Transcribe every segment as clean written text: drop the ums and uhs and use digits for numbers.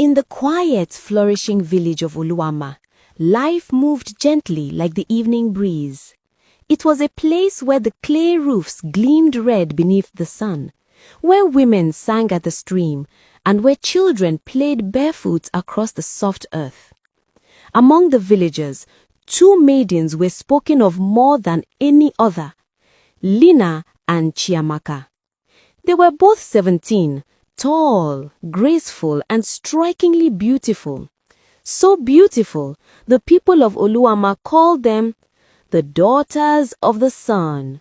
In the quiet, flourishing village of Oluwama, life moved gently like the evening breeze. It was a place where the clay roofs gleamed red beneath the sun, where women sang at the stream, and where children played barefoot across the soft earth. Among the villagers, two maidens were spoken of more than any other, Lina and Chiamaka. They were both 17, tall, graceful, and strikingly beautiful. So beautiful, the people of Oluwama called them the daughters of the sun.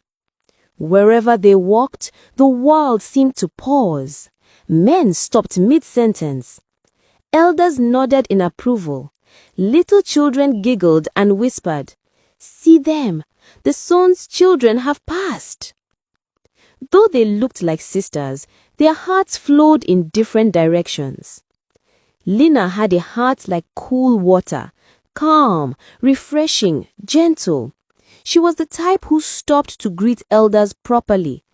Wherever they walked, the world seemed to pause. Men stopped mid-sentence. Elders nodded in approval. Little children giggled and whispered, "See them, the sun's children have passed." Though they looked like sisters, their hearts flowed in different directions. Lina had a heart like cool water, calm, refreshing, gentle. She was the type who stopped to greet elders properly,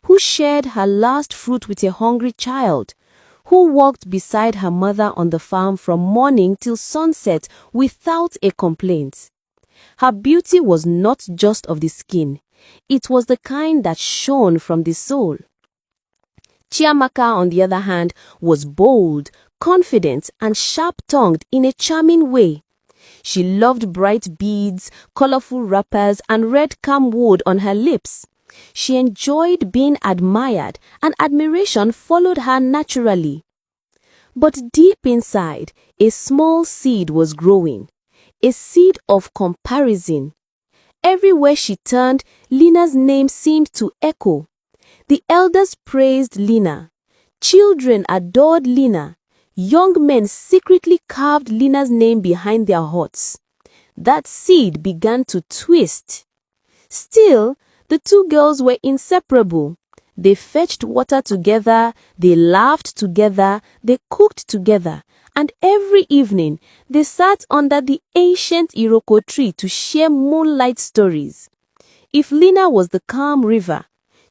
who shared her last fruit with a hungry child, who walked beside her mother on the farm from morning till sunset without a complaint. Her beauty was not just of the skin. It was the kind that shone from the soul. Chiamaka, on the other hand, was bold, confident, and sharp-tongued in a charming way. She loved bright beads, colorful wrappers, and red camwood on her lips. She enjoyed being admired, and admiration followed her naturally. But deep inside, a small seed was growing, a seed of comparison. Everywhere she turned, Lina's name seemed to echo. The elders praised Lina. Children adored Lina. Young men secretly carved Lina's name behind their hearts. That seed began to twist. Still, the two girls were inseparable. They fetched water together, they laughed together, they cooked together, and every evening they sat under the ancient Iroko tree to share moonlight stories. If Lina was the calm river,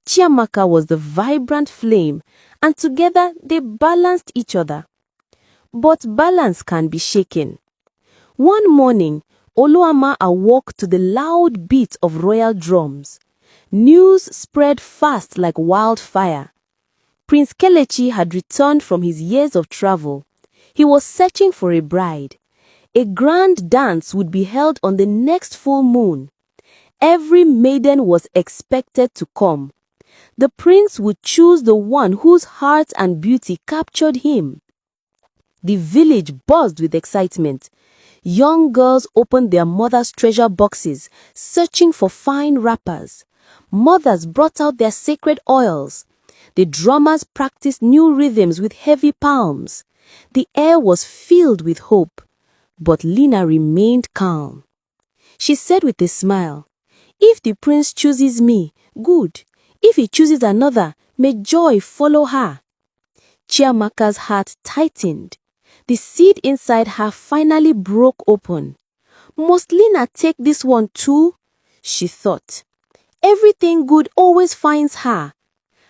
Chiamaka was the vibrant flame, and together they balanced each other. But balance can be shaken. One morning, Oluwama awoke to the loud beat of royal drums. News spread fast like wildfire. Prince Kelechi had returned from his years of travel. He was searching for a bride. A grand dance would be held on the next full moon. Every maiden was expected to come. The prince would choose the one whose heart and beauty captured him. The village buzzed with excitement. Young girls opened their mothers' treasure boxes, searching for fine wrappers. Mothers brought out their sacred oils. The drummers practiced new rhythms with heavy palms. The air was filled with hope. But Lina remained calm. She said with a smile, "If the prince chooses me, good. If he chooses another, may joy follow her." Chiamaka's heart tightened. The seed inside her finally broke open. "Must Lina take this one too?" she thought. Everything good always finds her.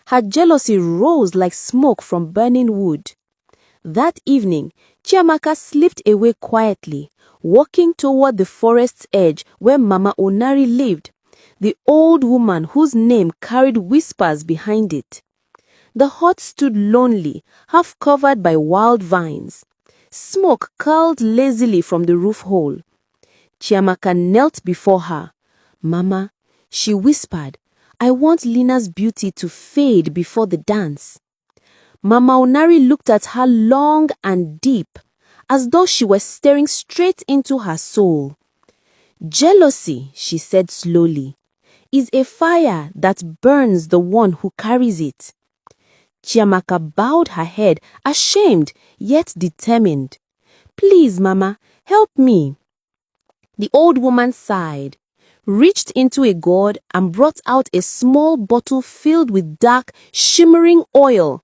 Her jealousy rose like smoke from burning wood. That evening, Chiamaka slipped away quietly, walking toward the forest's edge where Mama Onari lived, the old woman whose name carried whispers behind it. The hut stood lonely, half covered by wild vines. Smoke curled lazily from the roof hole. Chiamaka knelt before her. "Mama," she whispered, "I want Lina's beauty to fade before the dance." Mama Onari looked at her long and deep, as though she were staring straight into her soul. "Jealousy," she said slowly, "is a fire that burns the one who carries it." Chiamaka bowed her head, ashamed yet determined. "Please, Mama, help me." The old woman sighed, reached into a gourd and brought out a small bottle filled with dark, shimmering oil,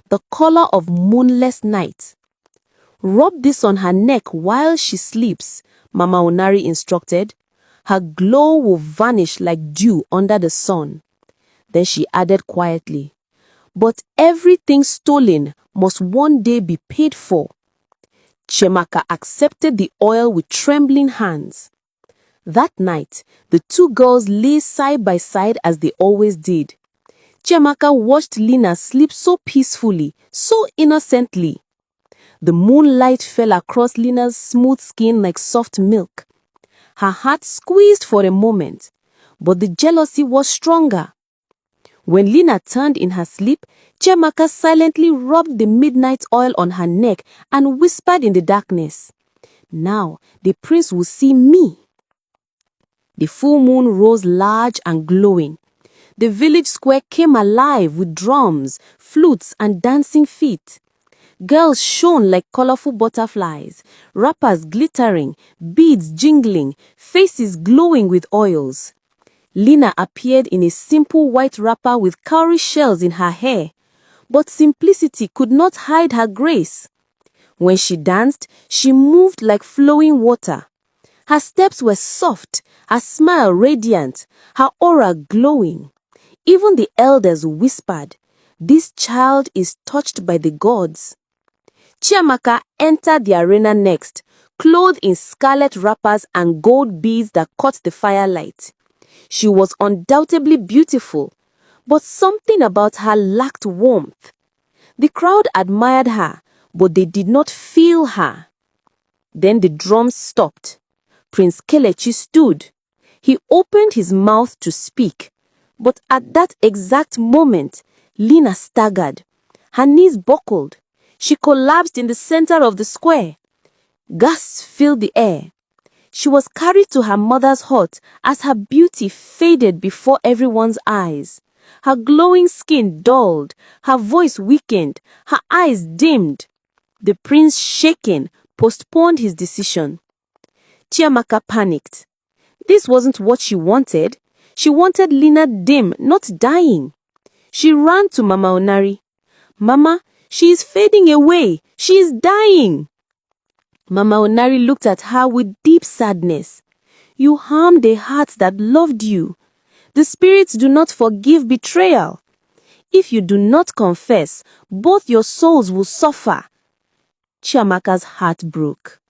the color of moonless night. "Rub this on her neck while she sleeps," Mama Onari instructed. "Her glow will vanish like dew under the sun." Then she added quietly, "But everything stolen must one day be paid for." Chiamaka accepted the oil with trembling hands. That night, the two girls lay side by side as they always did. Chiamaka watched Lina sleep so peacefully, so innocently. The moonlight fell across Lina's smooth skin like soft milk. Her heart squeezed for a moment, but the jealousy was stronger. When Lina turned in her sleep, Chiamaka silently rubbed the midnight oil on her neck and whispered in the darkness, "Now the prince will see me." The full moon rose large and glowing. The village square came alive with drums, flutes, and dancing feet. Girls shone like colorful butterflies, wrappers glittering, beads jingling, faces glowing with oils. Lina appeared in a simple white wrapper with cowrie shells in her hair, but simplicity could not hide her grace. When she danced, she moved like flowing water. Her steps were soft, her smile radiant, her aura glowing. Even the elders whispered, "This child is touched by the gods." Chiamaka entered the arena next, clothed in scarlet wrappers and gold beads that caught the firelight. She was undoubtedly beautiful, but something about her lacked warmth. The crowd admired her, but they did not feel her. Then the drums stopped. Prince Kelechi stood. He opened his mouth to speak, but at that exact moment, Lina staggered. Her knees buckled. She collapsed in the center of the square. Gasps filled the air. She was carried to her mother's hut as her beauty faded before everyone's eyes. Her glowing skin dulled, her voice weakened, her eyes dimmed. The prince, shaken, postponed his decision. Chiamaka panicked. This wasn't what she wanted. She wanted Lina dim, not dying. She ran to Mama Onari. "Mama, she is fading away. She is dying." Mama Onari looked at her with deep sadness. "You harmed a heart that loved you. The spirits do not forgive betrayal. If you do not confess, both your souls will suffer." Chiamaka's heart broke.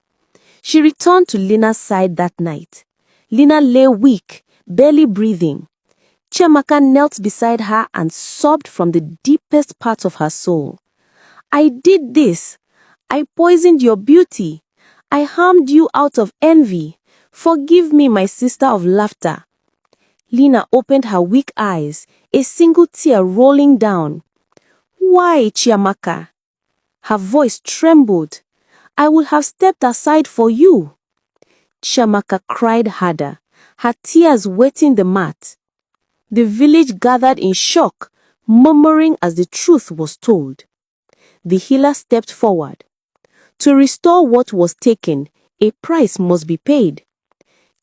She returned to Lina's side that night. Lina lay weak, barely breathing. Chiamaka knelt beside her and sobbed from the deepest parts of her soul. "I did this. I poisoned your beauty. I harmed you out of envy. Forgive me, my sister of laughter." Lina opened her weak eyes, a single tear rolling down. "Why, Chiamaka?" Her voice trembled. "I would have stepped aside for you." Chiamaka cried harder, her tears wetting the mat. The village gathered in shock, murmuring as the truth was told. The healer stepped forward. To restore what was taken, a price must be paid.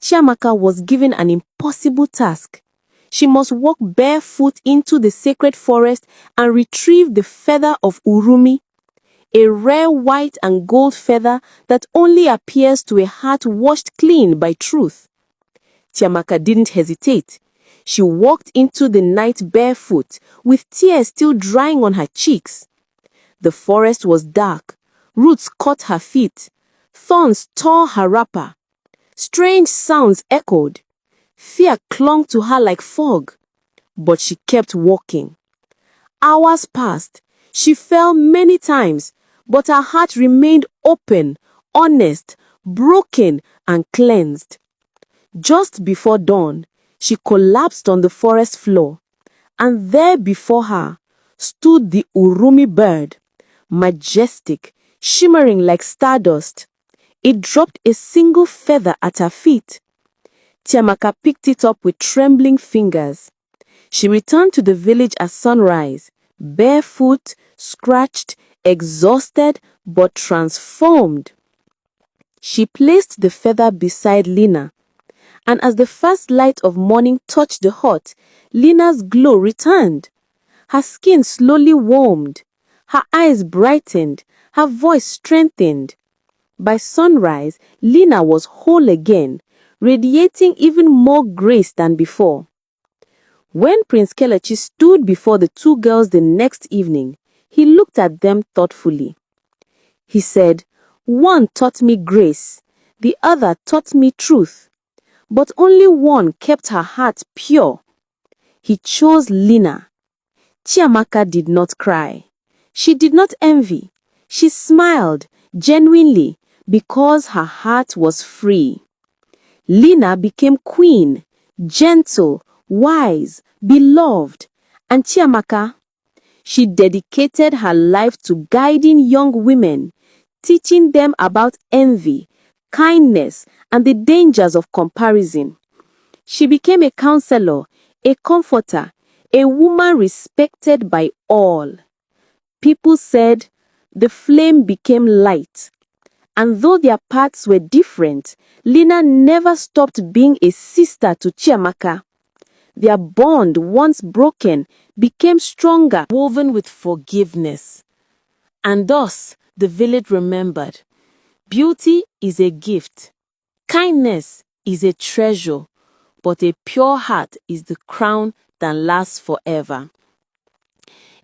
Chiamaka was given an impossible task. She must walk barefoot into the sacred forest and retrieve the feather of Urumi, a rare white and gold feather that only appears to a heart washed clean by truth. Chiamaka didn't hesitate. She walked into the night barefoot, with tears still drying on her cheeks. The forest was dark. Roots caught her feet. Thorns tore her wrapper. Strange sounds echoed. Fear clung to her like fog. But she kept walking. Hours passed. She fell many times, but her heart remained open, honest, broken, and cleansed. Just before dawn, she collapsed on the forest floor, and there before her stood the Urumi bird, majestic, shimmering like stardust. It dropped a single feather at her feet. Chiamaka picked it up with trembling fingers. She returned to the village at sunrise, barefoot, scratched, exhausted, but transformed. She placed the feather beside Lina, and as the first light of morning touched the hut, Lina's glow returned. Her skin slowly warmed, her eyes brightened, her voice strengthened. By sunrise, Lina was whole again, radiating even more grace than before. When Prince Kelechi stood before the two girls the next evening, he looked at them thoughtfully. He said, One taught me grace, the other taught me truth, but only one kept her heart pure. He chose Lina. Chiamaka did not cry. She did not envy. She smiled genuinely because her heart was free. Lina became queen, gentle, wise, beloved. And Chiamaka, she dedicated her life to guiding young women, teaching them about envy, kindness, and the dangers of comparison. She became a counselor, a comforter, a woman respected by all. People said the flame became light. And though their paths were different, Lina never stopped being a sister to Chiamaka. Their bond, once broken, became stronger, woven with forgiveness. And thus, the village remembered. Beauty is a gift. Kindness is a treasure. But a pure heart is the crown that lasts forever.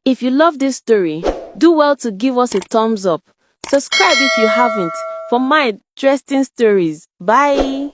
If you love this story, do well to give us a thumbs up. Subscribe if you haven't for more interesting stories. Bye!